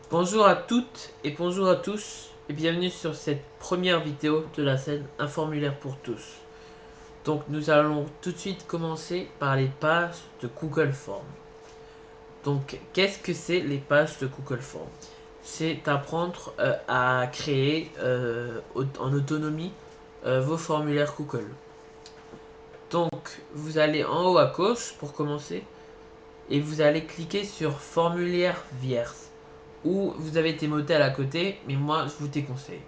Bonjour à toutes et bonjour à tous et bienvenue sur cette première vidéo de la scène Un formulaire pour tous. Donc nous allons tout de suite commencer par les pages de Google Forms. Donc qu'est-ce que c'est les pages de Google Forms? C'est apprendre à créer en autonomie vos formulaires Google. Donc vous allez en haut à gauche pour commencer et vous allez cliquer sur formulaire vierge. Ou vous avez été moté à la côté, mais moi je vous déconseille.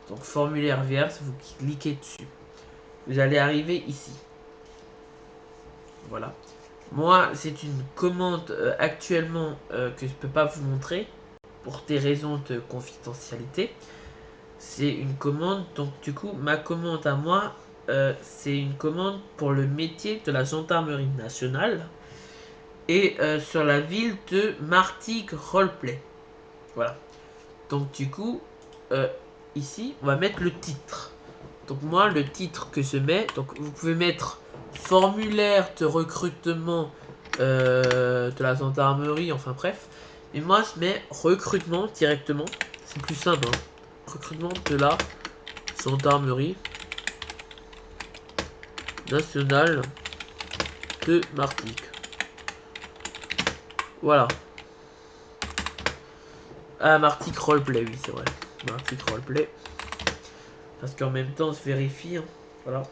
Donc formulaire vierge, vous cliquez dessus. Vous allez arriver ici. Voilà. Moi, c'est une commande actuellement que je ne peux pas vous montrer pour des raisons de confidentialité. C'est une commande, donc du coup, ma commande à moi, c'est une commande pour le métier de la gendarmerie nationale et sur la ville de Martigues Roleplay. Voilà. Donc du coup, euh, ici, on va mettre le titre. Donc moi, le titre que je mets, donc vous pouvez mettre formulaire de recrutement de la gendarmerie, enfin bref. Mais moi, je mets recrutement directement. C'est plus simple. Hein. Recrutement de la gendarmerie nationale de Martigues. Voilà. Ah, Martigues Roleplay, oui, c'est vrai. Martigues Roleplay. Parce qu'en même temps, je vérifie. Hein. Voilà.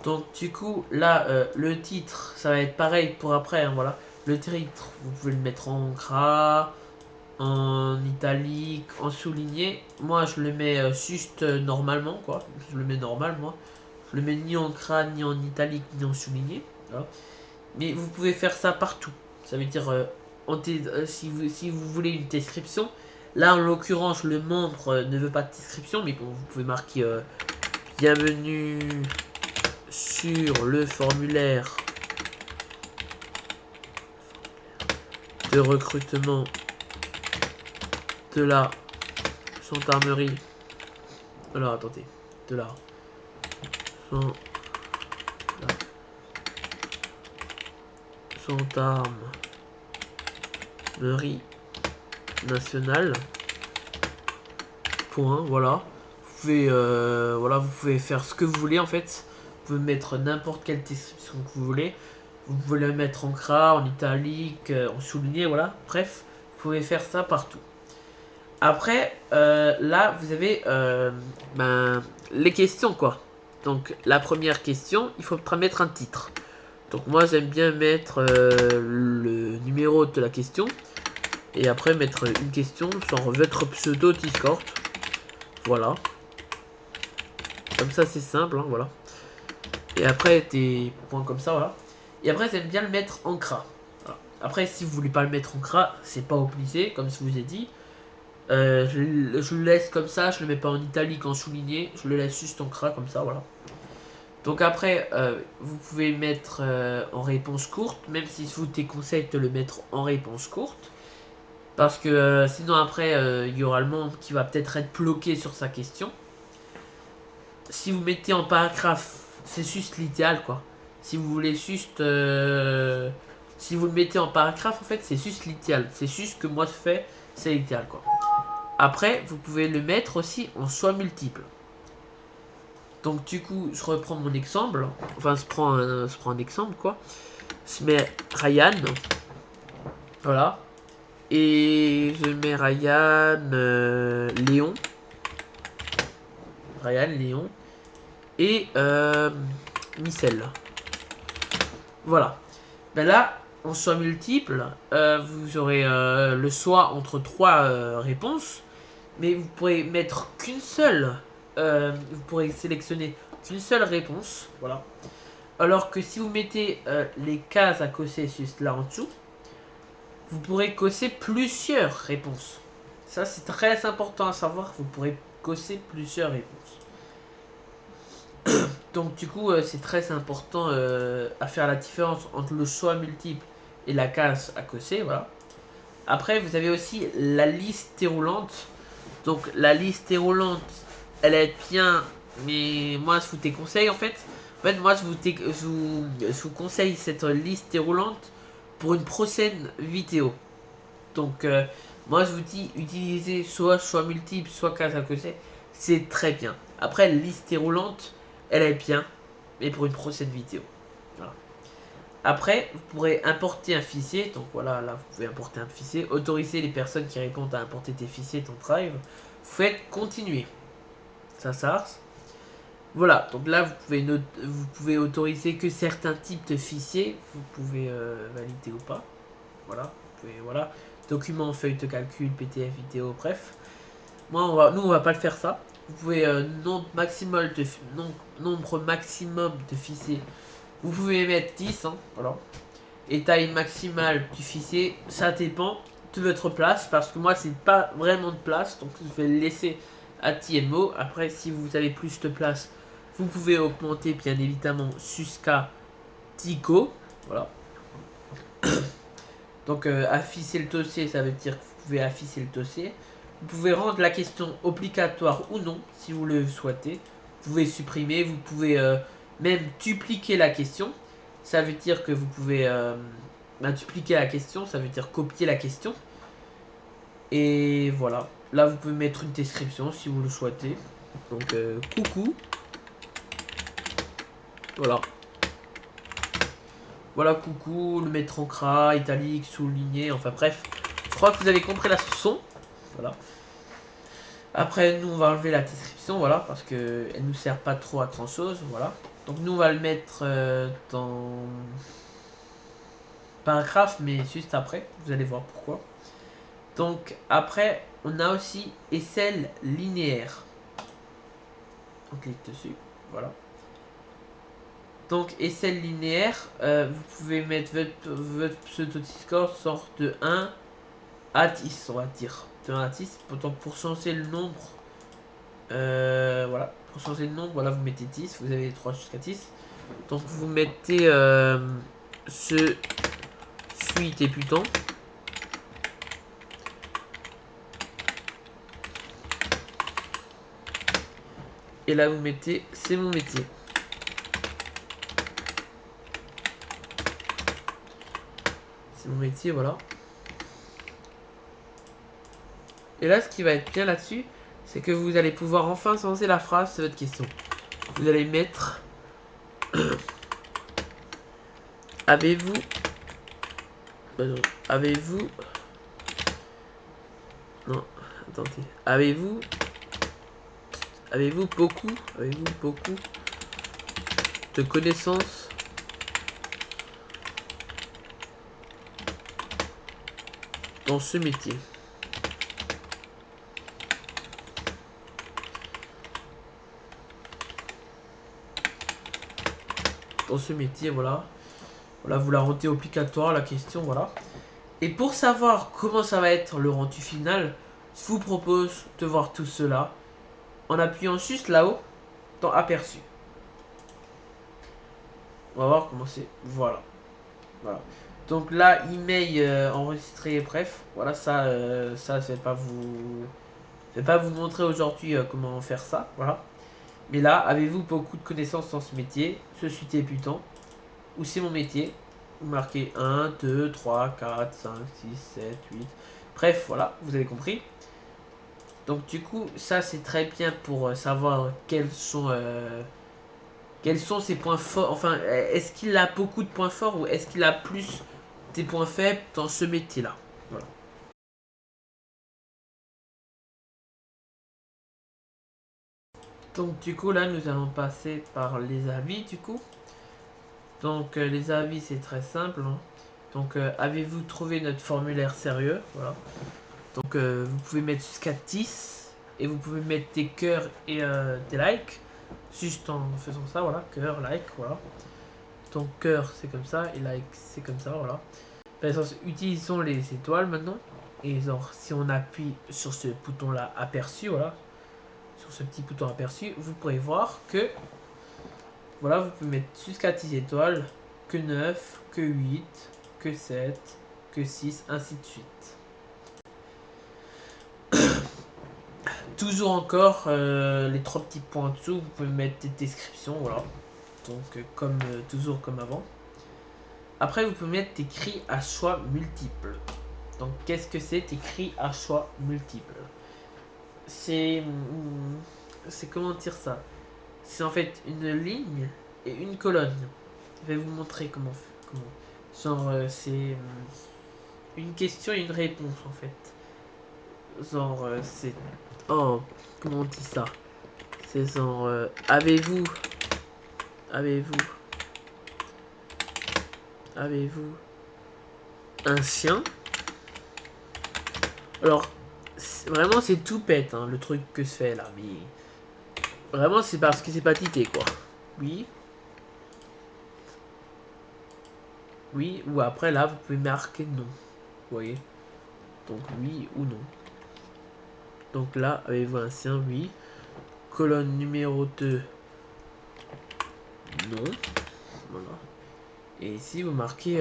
Donc du coup là le titre ça va être pareil pour après hein, voilà. Le titre vous pouvez le mettre en gras, en italique, en souligné. Moi je le mets juste normalement quoi. Je le mets normal moi. Je le mets ni en gras, ni en italique, ni en souligné. Voilà. Mais vous pouvez faire ça partout. Ça veut dire si vous voulez une description. Là en l'occurrence le membre ne veut pas de description. Mais bon vous pouvez marquer bienvenue sur le formulaire de recrutement de la gendarmerie. Alors attendez, de la gendarmerie nationale. Point, voilà. Voilà, vous pouvez faire ce que vous voulez en fait. Vous pouvez mettre n'importe quelle description que vous voulez. Vous pouvez le mettre en gras, en italique, en souligné, voilà. Bref, vous pouvez faire ça partout. Après, là, vous avez les questions, quoi. Donc, la première question, il faudra mettre un titre. Donc, moi, j'aime bien mettre le numéro de la question. Et après, mettre une question sur votre pseudo Discord. Voilà. Comme ça, c'est simple, hein, voilà. Et après, des points comme ça, voilà. Et après, j'aime bien le mettre en gras. Voilà. Après, si vous voulez pas le mettre en gras, c'est pas obligé, comme je vous ai dit. Je le laisse comme ça, je le mets pas en italique, en souligné, je le laisse juste en gras comme ça, voilà. Donc après, vous pouvez mettre en réponse courte, même si je vous déconseille de le mettre en réponse courte. Parce que sinon après, il y aura le membre qui va peut-être être bloqué sur sa question. Si vous mettez en paragraphe, c'est juste l'idéal quoi. Si vous voulez juste... si vous le mettez en paragraphe, en fait, c'est juste l'idéal. C'est juste que moi je fais, c'est l'idéal quoi. Après, vous pouvez le mettre aussi en choix multiple. Donc du coup, je reprends mon exemple. Enfin, je prends un exemple, quoi. Je mets Ryan. Voilà. Et je mets Ryan Léon. Ryan Léon. Et Micelle. Voilà. Ben là, en choix multiple, vous aurez le choix entre trois réponses. Mais vous pourrez mettre qu'une seule. Vous pourrez sélectionner qu'une seule réponse. Voilà. Alors que si vous mettez les cases à cocher juste là en dessous, vous pourrez cocher plusieurs réponses. Ça, c'est très important à savoir. Vous pourrez cocher plusieurs réponses. Donc, du coup, c'est très important à faire la différence entre le choix multiple et la case à cocher. Voilà. Après, vous avez aussi la liste déroulante. Donc, la liste déroulante, elle est bien, mais moi, je vous déconseille en fait. En fait, moi, je vous conseille cette liste déroulante pour une prochaine vidéo. Donc, moi je vous dis, utilisez soit choix multiple, soit case à cocher, c'est très bien. Après, liste roulante, elle est bien, mais pour une prochaine vidéo. Voilà. Après, vous pourrez importer un fichier. Donc voilà, là, vous pouvez importer un fichier. Autoriser les personnes qui répondent à importer tes fichiers, ton drive. Faites continuer. Ça. Voilà, donc là, vous pouvez autoriser que certains types de fichiers. Vous pouvez valider ou pas. Voilà, vous pouvez, voilà. Documents, feuilles de calcul, PDF, vidéo, bref. Nous, on va pas le faire ça. Vous pouvez nombre maximum de fichiers. Vous pouvez mettre 10, hein, voilà. Et taille maximale du fichier, ça dépend de votre place, parce que moi c'est pas vraiment de place, donc je vais le laisser à TMO. Après, si vous avez plus de place, vous pouvez augmenter bien évidemment jusqu'à Tico, voilà. Donc afficher le dossier, ça veut dire que vous pouvez afficher le dossier. Vous pouvez rendre la question obligatoire ou non, si vous le souhaitez. Vous pouvez supprimer, vous pouvez même dupliquer la question. Ça veut dire que vous pouvez dupliquer la question, ça veut dire copier la question. Et voilà. Là, vous pouvez mettre une description si vous le souhaitez. Donc, coucou. Voilà. Voilà, coucou, le mettre en gras, italique, souligné, enfin bref. Je crois que vous avez compris la chanson. Voilà. Après, nous, on va enlever la description, voilà, parce qu'elle nous sert pas trop à grand chose, voilà. Donc, nous, on va le mettre dans paragraphe, mais juste après, vous allez voir pourquoi. Donc, après, on a aussi SL linéaire. On clique dessus, voilà. Donc, SL linéaire, vous pouvez mettre votre pseudo-discord sort de 1 à 10, on va dire. De 1 à 10, donc pour changer le nombre. Voilà, pour changer le nombre, voilà, vous mettez 10, vous avez 3 jusqu'à 10. Donc vous mettez ce suis débutant. Et là vous mettez c'est mon métier. C'est mon métier, voilà. Et là ce qui va être bien là-dessus, c'est que vous allez pouvoir enfin changer la phrase de votre question. Vous allez mettre avez-vous avez-vous non, attendez. Avez-vous beaucoup de connaissances dans ce métier? Dans ce métier, voilà. Voilà, vous la rendez obligatoire, la question, voilà. Et pour savoir comment ça va être le rendu final, je vous propose de voir tout cela en appuyant juste là-haut dans Aperçu. On va voir comment c'est. Voilà. Voilà. Donc là, email enregistré, bref. Voilà, ça, je vais pas vous montrer aujourd'hui comment faire ça. Voilà. Mais là, avez-vous beaucoup de connaissances dans ce métier? Je suis débutant. Ou c'est mon métier? Vous marquez 1, 2, 3, 4, 5, 6, 7, 8. Bref, voilà, vous avez compris. Donc du coup, ça c'est très bien pour savoir quels sont ses points forts. Enfin, est-ce qu'il a beaucoup de points forts ou est-ce qu'il a plus des points faibles dans ce métier-là? Voilà. Donc du coup, là, nous allons passer par les avis, du coup. Donc les avis, c'est très simple, hein. Donc avez-vous trouvé notre formulaire sérieux? Voilà. Donc vous pouvez mettre jusqu'à 10 et vous pouvez mettre des cœurs et des likes juste en faisant ça, voilà, cœur, like, voilà. Donc cœur c'est comme ça et like c'est comme ça, voilà. Par exemple, utilisons les étoiles maintenant et genre si on appuie sur ce bouton là aperçu, voilà, sur ce petit bouton aperçu, vous pourrez voir que voilà, vous pouvez mettre jusqu'à 10 étoiles, que 9, que 8, que 7, que 6, ainsi de suite. Toujours encore, les trois petits points en dessous, vous pouvez mettre des descriptions, voilà. Donc, toujours comme avant. Après, vous pouvez mettre des cris à choix multiples. Donc qu'est-ce que c'est écrit à choix multiple? C'est comment dire ça? C'est en fait une ligne et une colonne. Je vais vous montrer comment. Genre c'est une question et une réponse en fait. Genre c'est oh comment on dit ça? C'est genre avez-vous avez-vous avez-vous un chien? Alors vraiment c'est tout bête hein, le truc que je fais là, mais vraiment c'est parce que c'est pas tité quoi. Oui. Oui, ou après là vous pouvez marquer non. Vous voyez? Donc oui ou non. Donc là, avez-vous un chien? Oui. Colonne numéro 2, non. Voilà. Et ici, vous marquez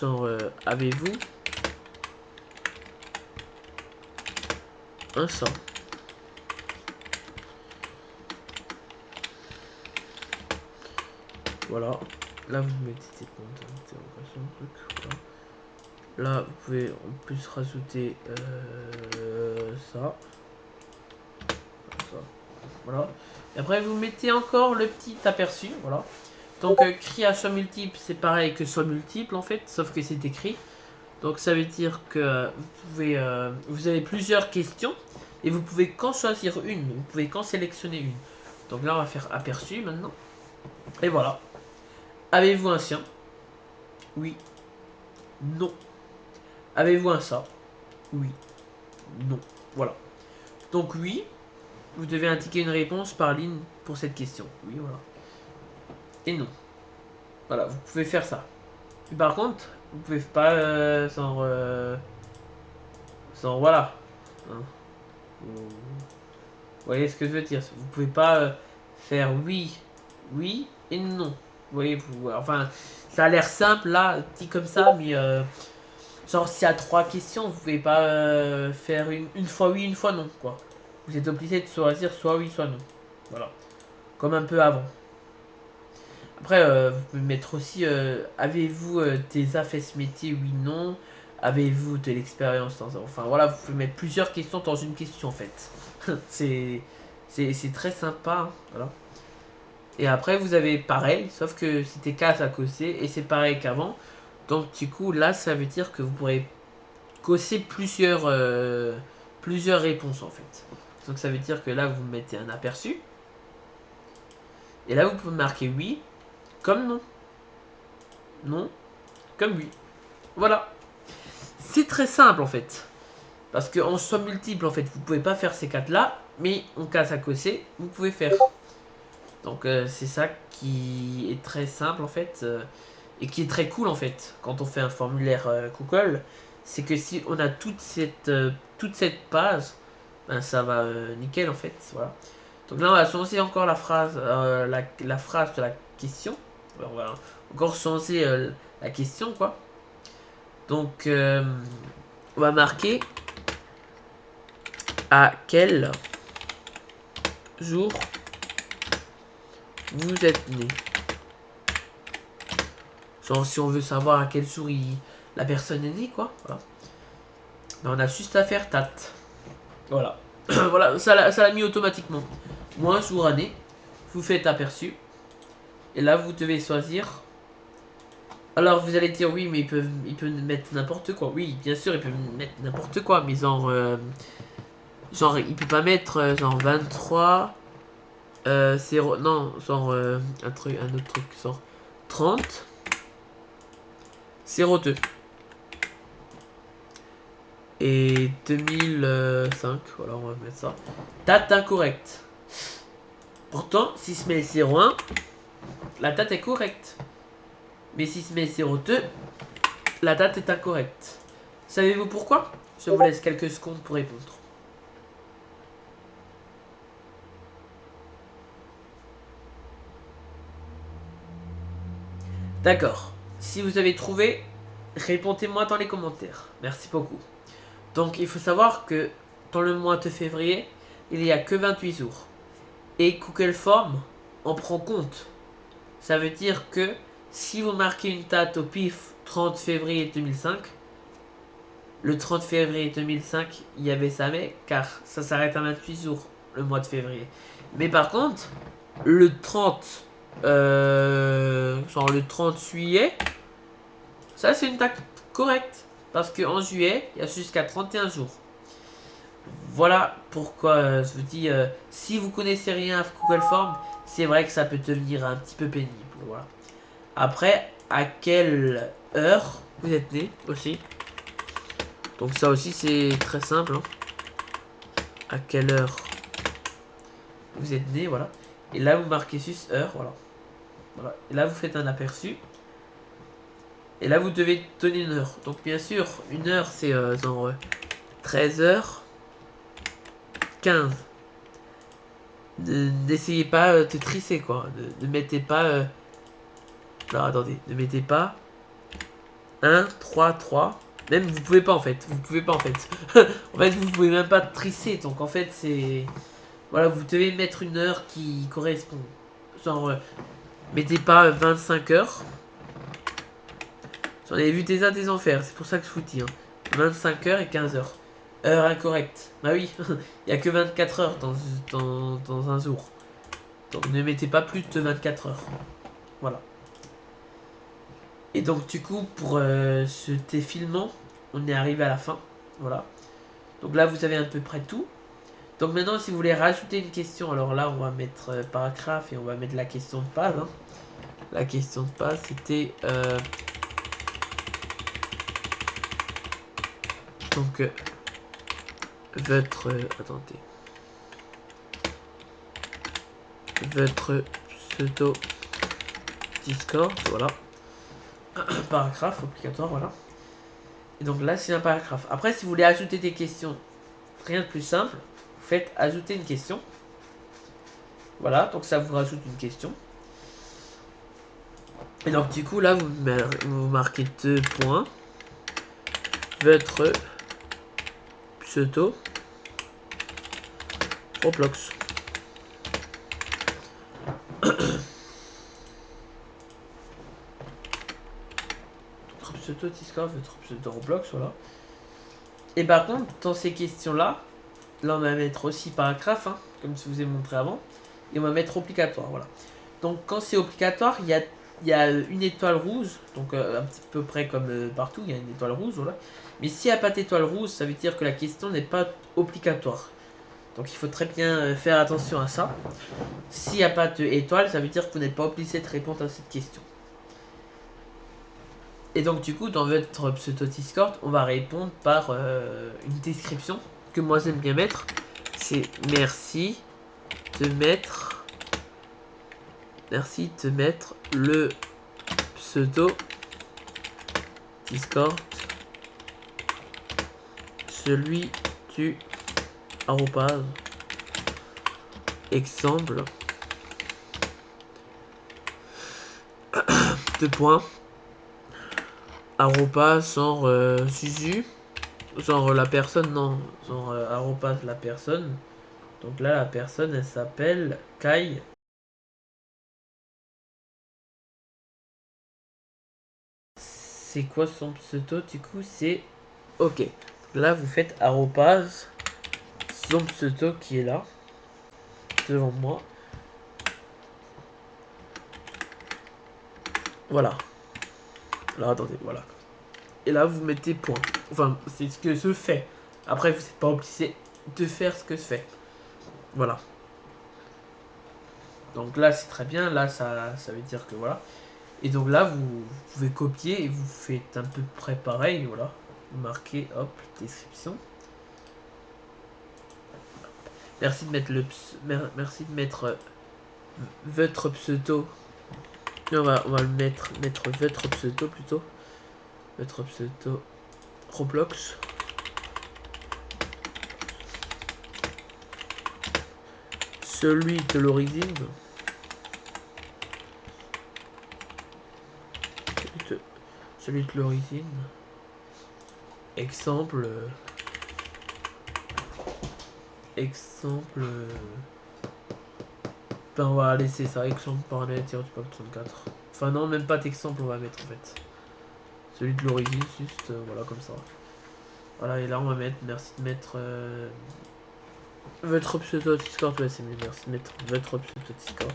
genre, avez-vous un chat? Voilà. Là, vous mettez des points d'interrogation, truc. Voilà. Là, vous pouvez en plus rajouter ça. Ça. Voilà. Et après, vous mettez encore le petit aperçu. Voilà. Donc, cri à choix multiple, c'est pareil que choix multiple en fait, sauf que c'est écrit. Donc ça veut dire que vous avez plusieurs questions et vous pouvez qu'en choisir une, vous pouvez qu'en sélectionner une. Donc là on va faire aperçu maintenant. Et voilà. Avez-vous un chien? Oui. Non. Avez-vous un chat? Oui. Non. Voilà. Donc oui, vous devez indiquer une réponse par ligne pour cette question. Oui, voilà. Et non. Voilà, vous pouvez faire ça. Et par contre, vous pouvez pas sans voilà. Hein. Vous voyez ce que je veux dire? Vous pouvez pas faire oui, oui et non. Vous voyez, enfin, ça a l'air simple là, dit comme ça, mais genre s'il y a trois questions, vous pouvez pas faire une fois oui, une fois non, quoi. Vous êtes obligé de choisir soit oui, soit non. Voilà. Comme un peu avant. Après, vous pouvez mettre aussi avez-vous des affects ce métier? Oui, non. Avez-vous de l'expérience dans... Enfin voilà, vous pouvez mettre plusieurs questions dans une question en fait. c'est c'est très sympa. Hein, voilà. Et après, vous avez pareil, sauf que c'était case à cosser et c'est pareil qu'avant. Donc du coup, là, ça veut dire que vous pourrez cosser plusieurs réponses en fait. Donc ça veut dire que là, vous mettez un aperçu. Et là, vous pouvez marquer oui comme non. Non comme oui. Voilà. C'est très simple en fait. Parce qu'en somme multiple, en fait, vous pouvez pas faire ces quatre là, mais en casse à cosser, vous pouvez faire. Donc c'est ça qui est très simple en fait, et qui est très cool en fait, quand on fait un formulaire Google, c'est que si on a toute cette page, ben, ça va nickel en fait, voilà. Donc là on va changer encore la phrase de la question. Alors, on va encore changer la question quoi. Donc on va marquer à quel jour vous êtes né. Genre si on veut savoir à quel jour la personne est née, quoi. Voilà. Ben, on a juste à faire tat. Voilà. Voilà, ça l'a mis automatiquement. Mois, jour, année. Vous faites aperçu. Et là, vous devez choisir. Alors, vous allez dire oui, mais il peut mettre n'importe quoi. Oui, bien sûr, il peut mettre n'importe quoi. Mais genre, il peut pas mettre genre 23. 0, non, genre un autre truc. Genre 30. 02. Et 2005, voilà, on va mettre ça. Date incorrecte. Pourtant, si je mets 01, la date est correcte. Mais si je mets 02, la date est incorrecte. Savez-vous pourquoi? Je vous laisse quelques secondes pour répondre. D'accord. Si vous avez trouvé, répondez-moi dans les commentaires. Merci beaucoup. Donc, il faut savoir que dans le mois de février, il n'y a que 28 jours. Et Google Form en prend compte. Ça veut dire que si vous marquez une date au pif 30 février 2005, le 30 février 2005, il y avait ça, mais car ça s'arrête à 28 jours, le mois de février. Mais par contre, le 30, genre le 30 juillet, ça c'est une date correcte. Parce qu'en juillet, il y a jusqu'à 31 jours. Voilà pourquoi je vous dis, si vous connaissez rien à Google Form, c'est vrai que ça peut devenir un petit peu pénible. Voilà. Après, à quelle heure vous êtes né aussi. Donc ça aussi c'est très simple. Hein. À quelle heure vous êtes né, voilà. Et là vous marquez juste heure, voilà. Voilà. Et là vous faites un aperçu. Et là vous devez donner une heure. Donc bien sûr, une heure c'est genre 13h15. N'essayez pas de trisser quoi. Ne mettez pas... Non attendez, ne mettez pas 1, 3, 3. Même vous pouvez pas en fait. Vous pouvez pas en fait. En fait vous pouvez même pas trisser. Donc en fait c'est... Voilà, vous devez mettre une heure qui correspond. Genre, mettez pas 25 heures. J'en ai vu des enfers, c'est pour ça que je vous dis. Hein. 25 heures et 15 heures. Heure incorrecte. Bah oui, il n'y a que 24 heures dans un jour. Donc ne mettez pas plus de 24 heures. Voilà. Et donc du coup, pour ce défilement, on est arrivé à la fin. Voilà. Donc là, vous avez à peu près tout. Donc maintenant, si vous voulez rajouter une question, alors là, on va mettre paragraphe et on va mettre la question de base. Hein. La question de base, c'était... donc, votre... attendez. Votre pseudo Discord, voilà. Un paragraphe obligatoire, voilà. Et donc là, c'est un paragraphe. Après, si vous voulez ajouter des questions, rien de plus simple. Vous faites ajouter une question. Voilà, donc ça vous rajoute une question. Et donc du coup, là, vous marquez 2 points. Votre pseudo Roblox. Votre pseudo Discord, votre pseudo Roblox, voilà. Et par contre, dans ces questions-là, là on va mettre aussi paragraphe, hein, comme je vous ai montré avant. Et on va mettre obligatoire, voilà. Donc quand c'est obligatoire, il y a une étoile rouge, donc un petit peu près comme partout, il y a une étoile rouge, voilà. Mais s'il n'y a pas d'étoile rouge, ça veut dire que la question n'est pas obligatoire. Donc il faut très bien faire attention à ça. S'il n'y a pas d'étoile, ça veut dire que vous n'êtes pas obligé de répondre à cette question. Et donc du coup, dans votre pseudo Discord, on va répondre par une description que moi j'aime bien mettre. C'est merci de mettre le pseudo Discord, celui du arrobase exemple de points arrobase genre Suzu, genre la personne, non, genre arrobase la personne. Donc là la personne elle s'appelle Kai. C'est quoi son pseudo du coup? C'est ok. Là vous faites arrobase son pseudo qui est là devant moi. Voilà. Alors attendez, voilà. Et là vous mettez point. Enfin c'est ce que je fais. Après vous n'êtes pas obligé de faire ce que je fais. Voilà. Donc là c'est très bien. Là ça veut dire que voilà. Et donc là vous pouvez copier et vous faites un peu près pareil. Voilà. Vous marquez hop description. Merci de mettre merci de mettre votre pseudo. On va le mettre votre pseudo plutôt. Votre pseudo Roblox. Celui de l'origine. Celui de l'origine. Exemple. Exemple. Ben on va laisser ça. Exemple par net du pack 34. Enfin non, même pas d'exemple on va mettre en fait. Celui de l'origine, juste voilà comme ça. Voilà, et là on va mettre, merci de mettre votre pseudo Discord, ouais c'est mieux, merci de mettre votre pseudo Discord.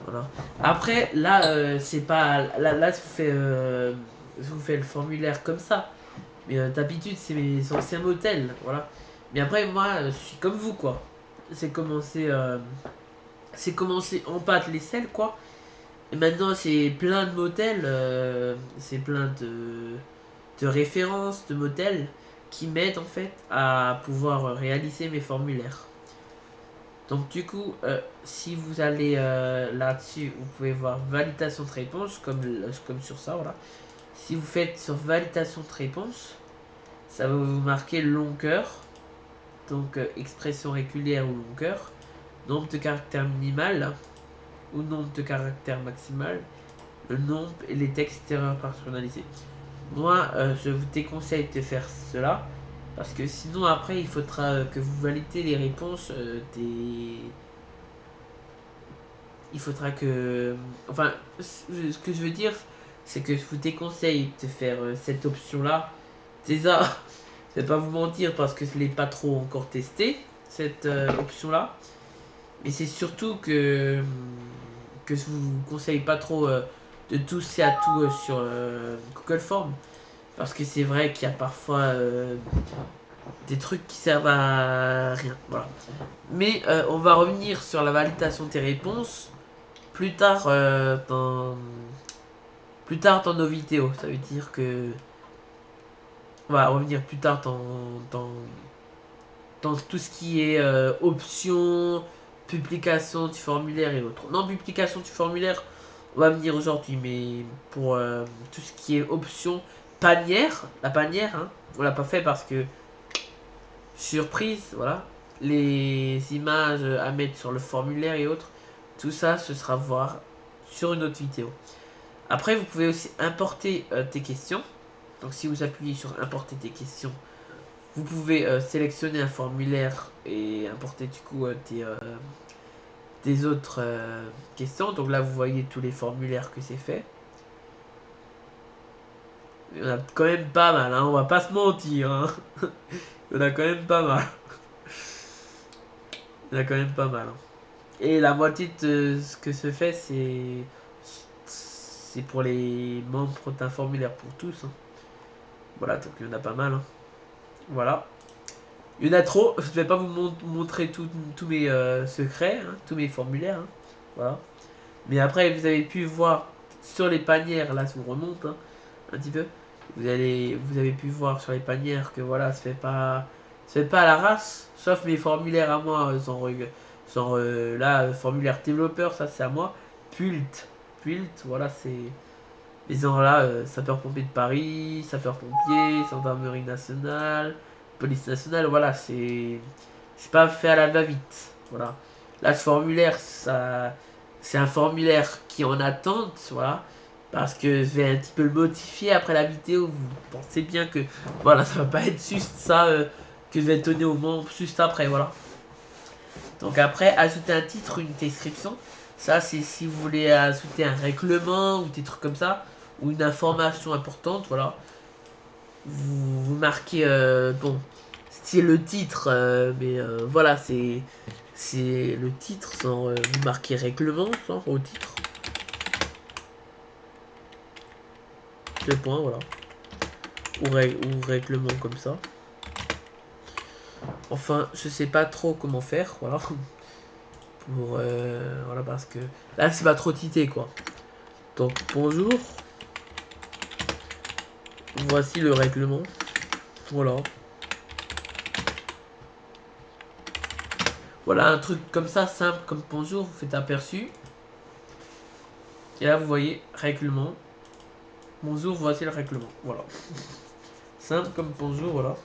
Voilà. Après, là, c'est pas. Là, je vous fais le formulaire comme ça. Mais d'habitude, c'est mes anciens motels. Voilà. Mais après, moi, je suis comme vous, quoi. C'est commencé en pâte les selles, quoi. Et maintenant, c'est plein de motels. C'est plein de références de motels qui m'aident, en fait, à pouvoir réaliser mes formulaires. Donc du coup, si vous allez là-dessus, vous pouvez voir validation de réponse, comme sur ça, voilà. Si vous faites sur validation de réponse, ça va vous marquer longueur, donc expression régulière ou longueur, nombre de caractères minimal ou nombre de caractères maximal, le nombre et les textes erreurs personnalisés. Moi, je vous déconseille de faire cela, parce que sinon après, il faudra que vous validez les réponses il faudra que. Enfin, ce que je veux dire, c'est que je vous déconseille de faire cette option-là. Déjà, je vais pas vous mentir parce que je l'ai pas trop encore testé, cette option-là. Mais c'est surtout que je vous conseille pas trop de toucher à tout sur Google Form. Parce que c'est vrai qu'il y a parfois des trucs qui servent à rien. Voilà. Mais on va revenir sur la validation des réponses plus tard dans nos vidéos. Ça veut dire que on va revenir plus tard dans tout ce qui est options, publication du formulaire et autres. Non, publication du formulaire, on va venir aujourd'hui, mais pour tout ce qui est options, panière, la panière, hein, on l'a pas fait parce que surprise, voilà, les images à mettre sur le formulaire et autres, tout ça, ce sera voir sur une autre vidéo. Après, vous pouvez aussi importer tes questions. Donc, si vous appuyez sur importer tes questions, vous pouvez sélectionner un formulaire et importer du coup tes autres questions. Donc là, vous voyez tous les formulaires que c'est fait. Il y en a quand même pas mal, hein, on va pas se mentir. Hein. Il y en a quand même pas mal. Il y en a quand même pas mal. Hein. Et la moitié de ce que se fait, c'est pour les membres d'un formulaire pour tous. Hein. Voilà, donc il y en a pas mal. Hein. Voilà. Il y en a trop, je ne vais pas vous montrer tous mes secrets, hein, tous mes formulaires. Hein. Voilà. Mais après, vous avez pu voir sur les panières, là, si on remonte hein, un petit peu, vous avez pu voir sur les panières que voilà, ça fait pas à la race, sauf mes formulaires à moi, là, formulaire développeur, ça c'est à moi. Pult, voilà, c'est. Mais genre là, sapeur-pompier de Paris, sapeur-pompier, gendarmerie nationale, police nationale, voilà, c'est pas fait à la va-vite. Voilà. Là, ce formulaire, ça, c'est un formulaire qui est en attente, voilà, parce que je vais un petit peu le modifier après la vidéo. Vous pensez bien que, voilà, ça va pas être juste ça que je vais donner au monde juste après, voilà. Donc après, ajouter un titre, une description. Ça, c'est si vous voulez ajouter un règlement ou des trucs comme ça, ou une information importante, voilà. Vous marquez, bon, c'est le titre, mais voilà, c'est le titre, sans vous marquez règlement, sans au titre. Deux points, voilà. Ou règlement comme ça. Enfin, je sais pas trop comment faire, voilà. Pour, voilà, parce que là, c'est pas trop tité, quoi. Donc, bonjour. Voici le règlement. Voilà. Voilà un truc comme ça, simple comme bonjour, vous faites aperçu. Et là, vous voyez règlement. Bonjour, voici le règlement. Voilà. Simple comme bonjour, voilà.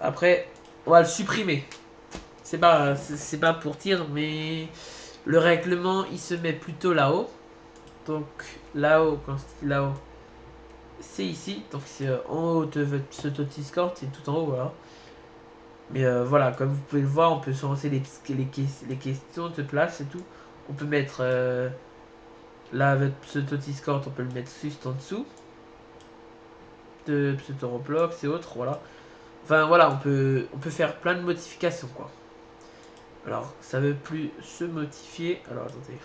Après, on va le supprimer. C'est pas pour dire, mais le règlement, il se met plutôt là-haut. Donc, là-haut, quand je dis là-haut, c'est ici. Donc, c'est en haut de votre pseudo Discord, c'est tout en haut, voilà. Mais voilà, comme vous pouvez le voir, on peut se lancer les questions de place et tout. On peut mettre là, votre pseudo Discord, on peut le mettre juste en dessous de pseudo Roblox et autres, voilà. Enfin voilà, on peut faire plein de modifications quoi. Alors ça veut plus se modifier. Alors attendez.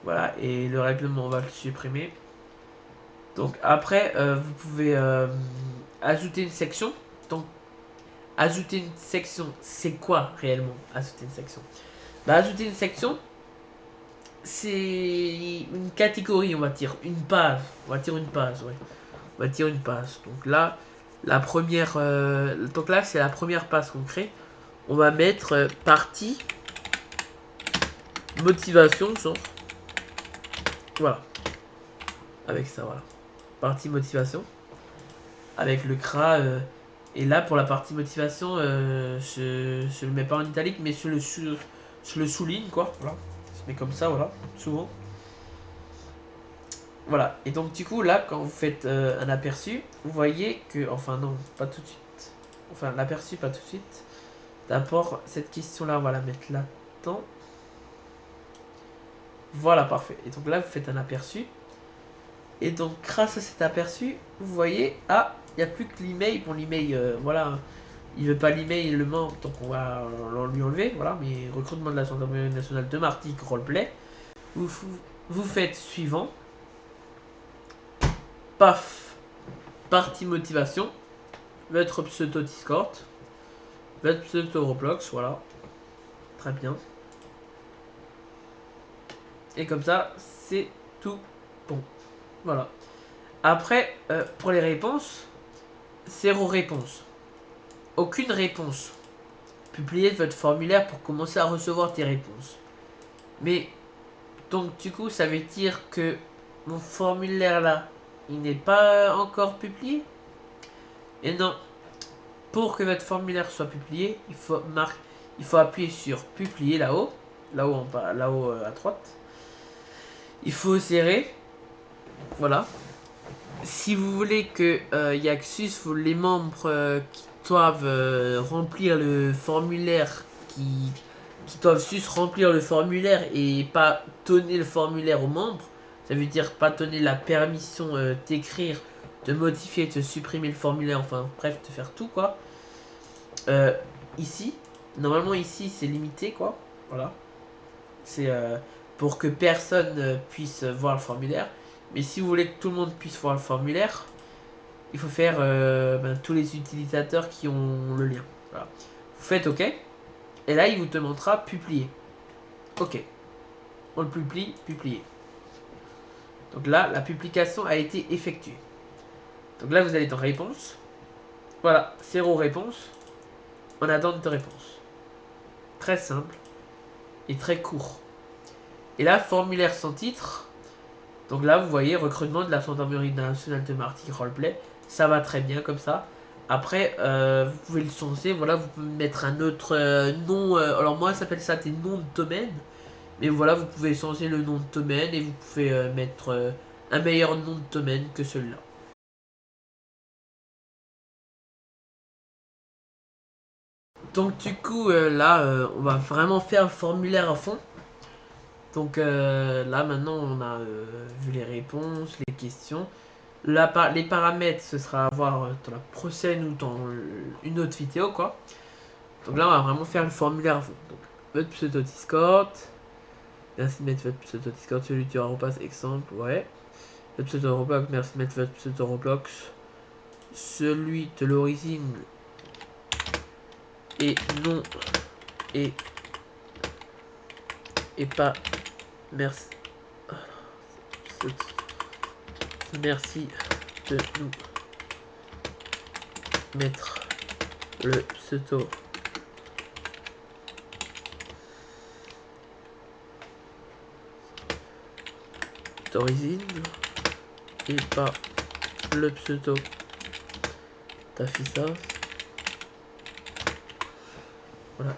Voilà, et le règlement on va le supprimer. Donc après vous pouvez ajouter une section. Donc ajouter une section, c'est quoi réellement ajouter une section? Bah ajouter une section, c'est une catégorie, on va dire, une page. On va dire une page, ouais. On va dire une page. Donc là, la première, donc là c'est la première page qu'on crée. On va mettre partie motivation, genre. Voilà. Avec ça, voilà. Partie motivation. Avec le CRA. Et là, pour la partie motivation, je le mets pas en italique, mais je le souligne, quoi. Voilà. Je mets comme ça, voilà. Souvent. Voilà. Et donc, du coup, là, quand vous faites un aperçu, vous voyez que. Enfin, non, pas tout de suite. Enfin, l'aperçu, pas tout de suite. D'abord, cette question-là, on va la mettre là-dedans. Voilà, parfait. Et donc là, vous faites un aperçu. Et donc, grâce à cet aperçu, vous voyez, ah, il n'y a plus que l'email. Bon, l'email, voilà, il veut pas l'email, il le manque, donc on va lui enlever. Voilà, mais recrutement de la gendarmerie nationale de Martinique, roleplay. Vous, vous faites suivant. Paf, partie motivation. Votre pseudo Discord. Votre pseudo Roblox, voilà. Très bien. Et comme ça, c'est tout bon. Voilà. Après, pour les réponses, zéro réponse. Aucune réponse. Publiez votre formulaire pour commencer à recevoir tes réponses. Mais, donc du coup, ça veut dire que mon formulaire là, il n'est pas encore publié? Et non, pour que votre formulaire soit publié, il faut appuyer sur publier là-haut, là-haut à droite. Il faut serrer, voilà. Si vous voulez que Yaxus, les membres qui doivent remplir le formulaire, qui doivent juste remplir le formulaire et pas donner le formulaire aux membres, ça veut dire pas donner la permission d'écrire, de modifier, de supprimer le formulaire, enfin bref, de faire tout quoi. Euh, ici, normalement ici c'est limité quoi, voilà. C'est pour que personne puisse voir le formulaire. Mais si vous voulez que tout le monde puisse voir le formulaire, il faut faire tous les utilisateurs qui ont le lien. Voilà. Vous faites OK. Et là, il vous demandera publier. OK. On le publie, publier. Donc là, la publication a été effectuée. Donc là, vous allez dans réponse. Voilà, 0 réponse. En attente de réponse. Très simple et très court. Et là, formulaire sans titre. Donc là, vous voyez, recrutement de la gendarmerie nationale de Martinique roleplay. Ça va très bien comme ça. Après, vous pouvez le changer. Voilà, vous pouvez mettre un autre nom. Alors moi, ça s'appelle ça des noms de domaine. Mais voilà, vous pouvez changer le nom de domaine et vous pouvez mettre un meilleur nom de domaine que celui-là. Donc du coup, là, on va vraiment faire le formulaire à fond. Donc là, maintenant, on a vu les réponses, les questions. Les paramètres, ce sera à voir dans la prochaine ou dans une autre vidéo, quoi. Donc là, on va vraiment faire le formulaire à fond. Donc, votre pseudo Discord. Merci de mettre votre pseudo Discord, celui du arrobas exemple, ouais. Votre pseudo Roblox, merci de mettre votre pseudo Roblox. Celui de l'origine et non et pas merci. Merci de nous mettre le pseudo d'origine et pas le pseudo d'affichage. Voilà.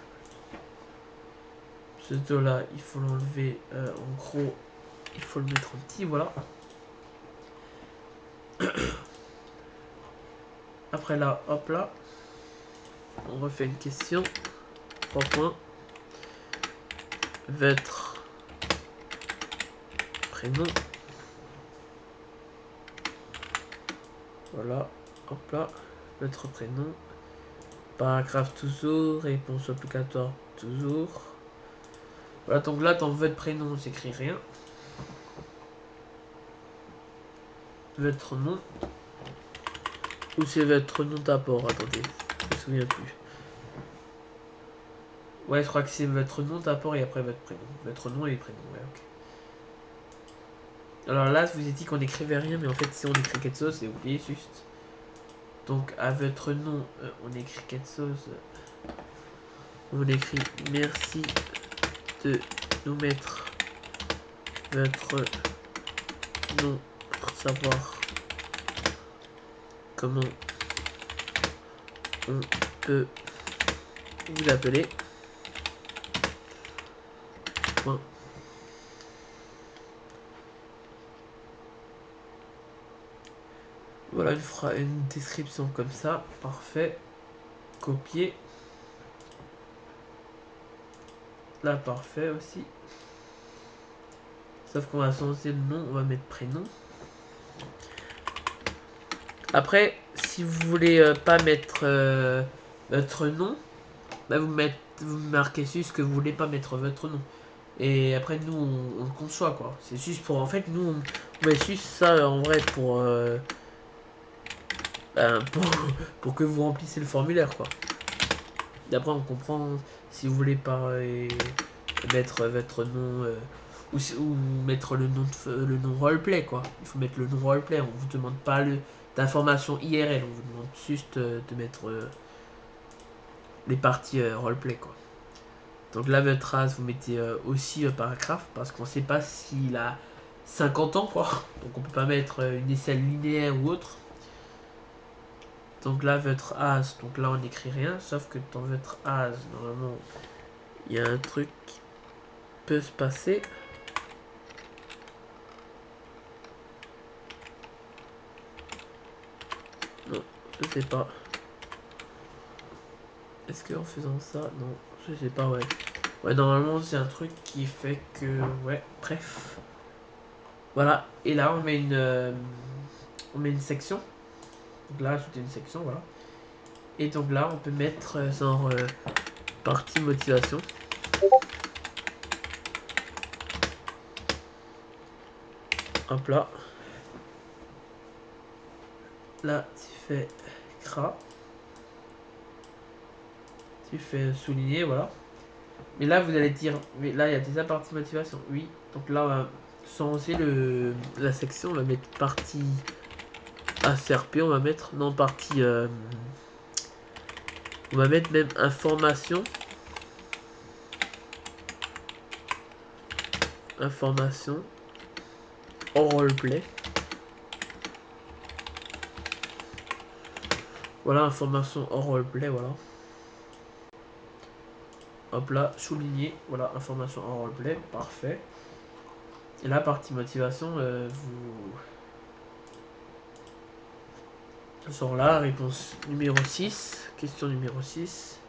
Pseudo là, il faut l'enlever en gros, il faut le mettre en petit, voilà. Après là, hop là, on refait une question. 3 points. Votre prénom. Voilà, hop là. votre prénom. Paragraphe toujours, réponse obligatoire toujours. Voilà, donc là, dans votre prénom, j'écris rien. Votre nom. Ou c'est votre nom d'abord, attendez, je me souviens plus. Ouais, je crois que c'est votre nom d'abord et après votre prénom. Votre nom et prénom, ouais, ok. Alors là, je vous ai dit qu'on n'écrivait rien, mais en fait, si on écrit quelque chose, c'est oublié juste. Donc, à votre nom, on écrit quelque chose. On écrit merci de nous mettre votre nom pour savoir comment on peut vous appeler. Point. Voilà, il fera une description comme ça. Parfait. Copier. Là, parfait aussi. Sauf qu'on va changer le nom, on va mettre prénom. Après, si vous voulez pas mettre votre nom, bah vous marquez juste que vous voulez pas mettre votre nom. Et après, nous, on le conçoit, quoi. C'est juste pour... En fait, nous, on met juste ça, en vrai, pour, pour que vous remplissiez le formulaire, quoi. Et après, on comprend si vous voulez pas mettre votre nom... ou mettre le nom roleplay, quoi. Il faut mettre le nom roleplay. On vous demande pas d'informations IRL. On vous demande juste de mettre les parties roleplay, quoi. Donc là, votre race, vous mettez aussi paragraphe, parce qu'on sait pas s'il a 50 ans, quoi. Donc on peut pas mettre une aisselle linéaire ou autre. Donc là, votre âge, donc là, on n'écrit rien, sauf que dans votre âge, normalement, il y a un truc qui peut se passer. Non, je sais pas. Est-ce qu'en faisant ça, non, je sais pas, ouais. Ouais, normalement, c'est un truc qui fait que, ouais, bref. Voilà, et là, on met une section. Donc là, ajouter une section, voilà. Et donc là, on peut mettre genre partie motivation. Hop là. Là, tu fais CRA. Tu fais souligner, voilà. Mais là, vous allez dire, mais là, il y a déjà partie motivation. Oui. Donc là, on va changer la section. On va mettre partie ACRP. On va mettre, non, partie... on va mettre même information. Information. En roleplay. Voilà, information en roleplay, voilà. Hop là, souligner, voilà, information en roleplay, parfait. Et là, partie motivation, vous... Sur là, réponse numéro 6, question numéro 6.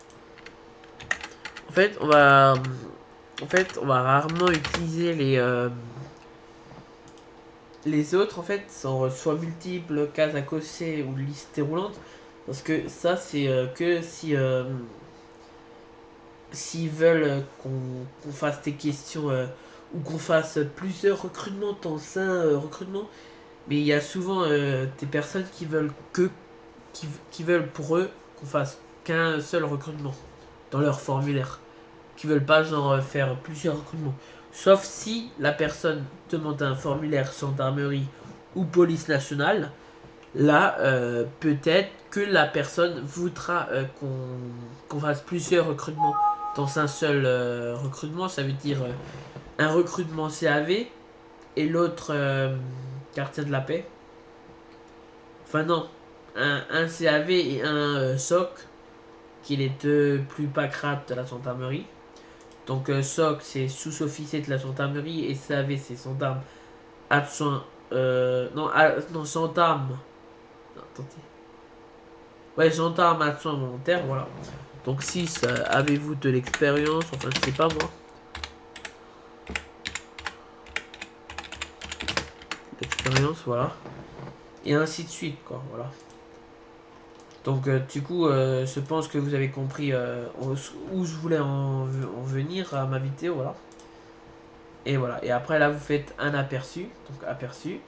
En fait, on va rarement utiliser les autres, en fait, soit multiples, cases à cocher ou liste déroulante. Parce que ça, c'est que si... s'ils veulent qu'on fasse des questions ou qu'on fasse plusieurs recrutements dans un recrutement, mais il y a souvent des personnes qui veulent qui veulent pour eux qu'on fasse qu'un seul recrutement dans leur formulaire, qui veulent pas genre faire plusieurs recrutements. Sauf si la personne demande un formulaire gendarmerie ou police nationale, là peut-être que la personne voudra qu'on fasse plusieurs recrutements dans un seul recrutement. Ça veut dire un recrutement CAV et l'autre quartier de la paix. Enfin non, un CAV et un SOC, qui est les deux plus pâquerettes de la gendarmerie. Donc SOC c'est sous-officier de la gendarmerie et CAV c'est gendarme adjoint. Non, gendarme. Non, attendez. Ouais, gendarme adjoint volontaire, voilà. Donc 6, avez-vous de l'expérience? Enfin, je sais pas moi. L'expérience, voilà. Et ainsi de suite, quoi, voilà. Donc du coup, je pense que vous avez compris où je voulais en venir à ma vidéo, voilà. Et voilà, et après là vous faites un aperçu, donc aperçu,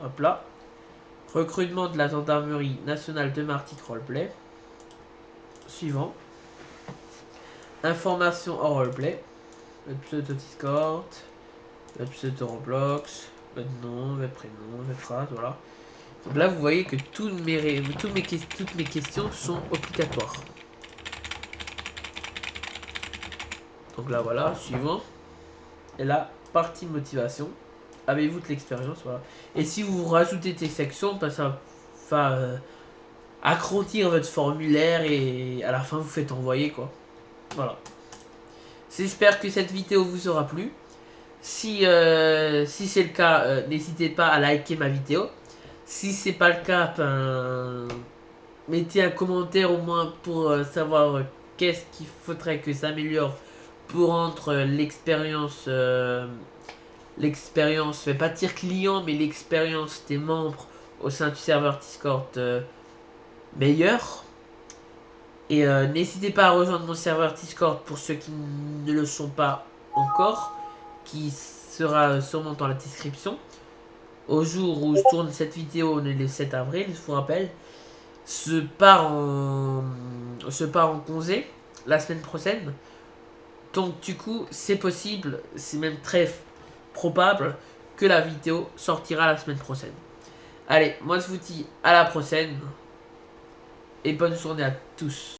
hop là. Recrutement de la gendarmerie nationale de Martinique roleplay. Suivant. Information en roleplay. Votre pseudo Discord, votre pseudo Roblox, votre nom, votre prénom, votre phrase, voilà. Donc là vous voyez que toutes mes questions sont obligatoires. Donc là voilà, suivant. Et là, partie motivation. Avez-vous de l'expérience, voilà. Et si vous rajoutez des sections, bah, ça va agrandir votre formulaire et à la fin vous faites envoyer quoi. Voilà. J'espère que cette vidéo vous aura plu. Si c'est le cas, n'hésitez pas à liker ma vidéo. Si c'est pas le cas, ben, mettez un commentaire au moins pour savoir qu'est-ce qu'il faudrait que s'améliore pour rendre l'expérience, je vais pas dire client, mais l'expérience des membres au sein du serveur Discord meilleure. Et n'hésitez pas à rejoindre mon serveur Discord pour ceux qui ne le sont pas encore, qui sera sûrement dans la description. Au jour où je tourne cette vidéo, on est le 7 avril, je vous rappelle, je pars en congé la semaine prochaine. Donc du coup, c'est possible, c'est même très probable que la vidéo sortira la semaine prochaine. Allez, moi je vous dis à la prochaine et bonne journée à tous.